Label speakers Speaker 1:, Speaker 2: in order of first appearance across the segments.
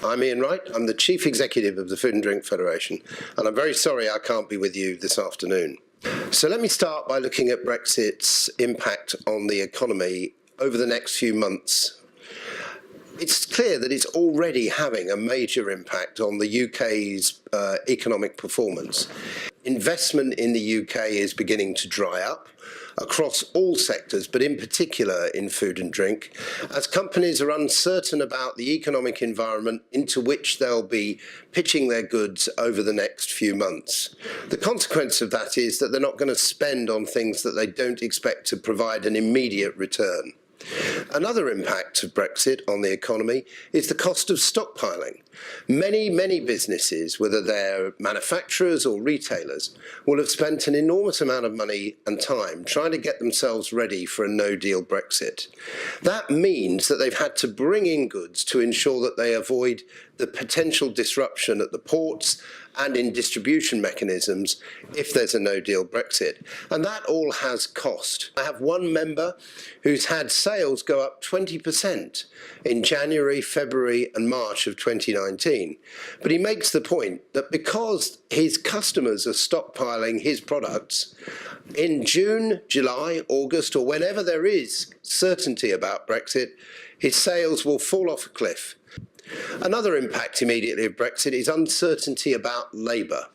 Speaker 1: I'm Ian Wright. I'm the Chief Executive of the Food and Drink Federation, and I'm very sorry I can't be with you this afternoon. So let me start by looking at Brexit's impact on the economy over the next few months. It's clear that it's already having a major impact on the UK's economic performance. Investment in the UK is beginning to dry up across all sectors, but in particular in food and drink, as companies are uncertain about the economic environment into which they'll be pitching their goods over the next few months. The consequence of that is that they're not going to spend on things that they don't expect to provide an immediate return. Another impact of Brexit on the economy is the cost of stockpiling. Many businesses, whether they're manufacturers or retailers, will have spent an enormous amount of money and time trying to get themselves ready for a no-deal Brexit. That means that they've had to bring in goods to ensure that they avoid the potential disruption at the ports and in distribution mechanisms if there's a no-deal Brexit. And that all has cost. I have one member who's had sales go up 20% in January, February and March of 2019. But he makes the point that because his customers are stockpiling his products, in June, July, August, or whenever there is certainty about Brexit, his sales will fall off a cliff. Another impact immediately of Brexit is uncertainty about labour.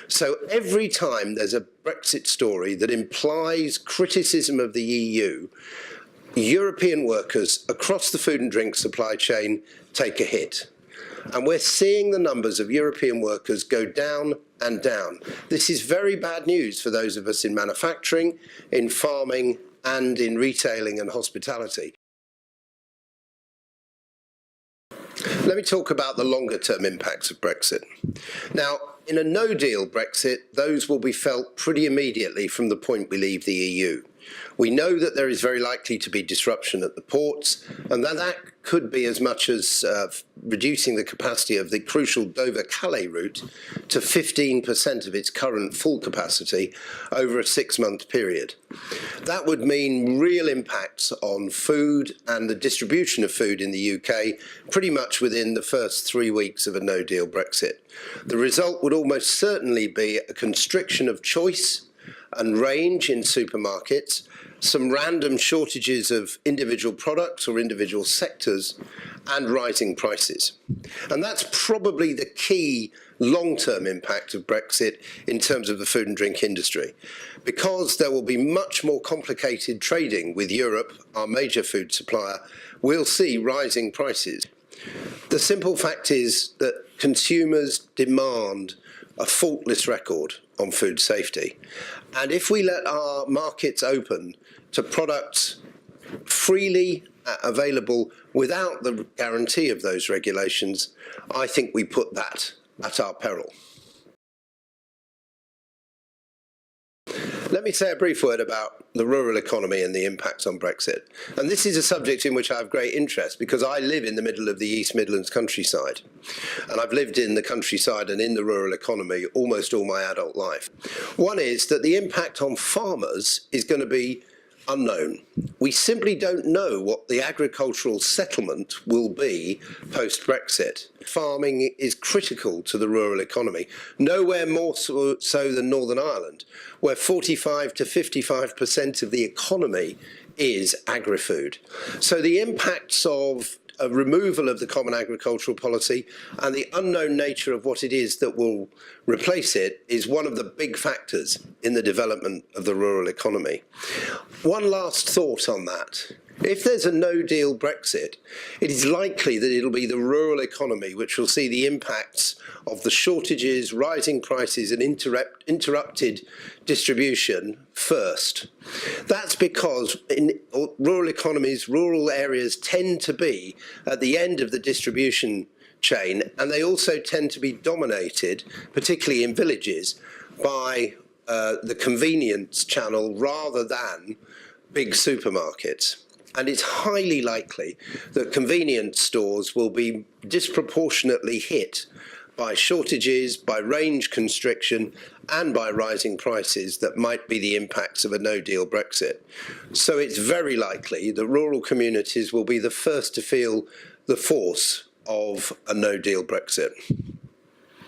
Speaker 1: So every time there's a Brexit story that implies criticism of the EU, European workers across the food and drink supply chain take a hit. And we're seeing the numbers of European workers go down and down. This is very bad news for those of us in manufacturing, in farming and in retailing and hospitality. Let me talk about the longer-term impacts of Brexit. Now, in a no-deal Brexit, those will be felt pretty immediately from the point we leave the EU. We know that there is very likely to be disruption at the ports, and that could be as much as reducing the capacity of the crucial Dover-Calais route to 15% of its current full capacity over a 6-month period. That would mean real impacts on food and the distribution of food in the UK pretty much within the first 3 weeks of a no-deal Brexit. The result would almost certainly be a constriction of choice and range in supermarkets, some random shortages of individual products or individual sectors, and rising prices. And that's probably the key long-term impact of Brexit in terms of the food and drink industry, because there will be much more complicated trading with Europe, our major food supplier. We'll see rising prices. The simple fact is that consumers demand a faultless record on food safety. And if we let our markets open to products freely available without the guarantee of those regulations, I think we put that at our peril. Let me say a brief word about the rural economy and the impacts on Brexit. And this is a subject in which I have great interest because I live in the middle of the East Midlands countryside. And I've lived in the countryside and in the rural economy almost all my adult life. One is that the impact on farmers is going to be unknown. We simply don't know what the agricultural settlement will be post-Brexit. Farming is critical to the rural economy, nowhere more so than Northern Ireland, where 45 to 55% of the economy is agri-food. So the impacts of a removal of the common agricultural policy and the unknown nature of what it is that will replace it is one of the big factors in the development of the rural economy. One last thought on that. If there's a no-deal Brexit, it is likely that it'll be the rural economy which will see the impacts of the shortages, rising prices and interrupted distribution first. That's because in rural economies, rural areas tend to be at the end of the distribution chain, and they also tend to be dominated, particularly in villages, by the convenience channel rather than big supermarkets. And it's highly likely that convenience stores will be disproportionately hit by shortages, by range constriction, and by rising prices that might be the impacts of a no-deal Brexit. So it's very likely that rural communities will be the first to feel the force of a no-deal Brexit?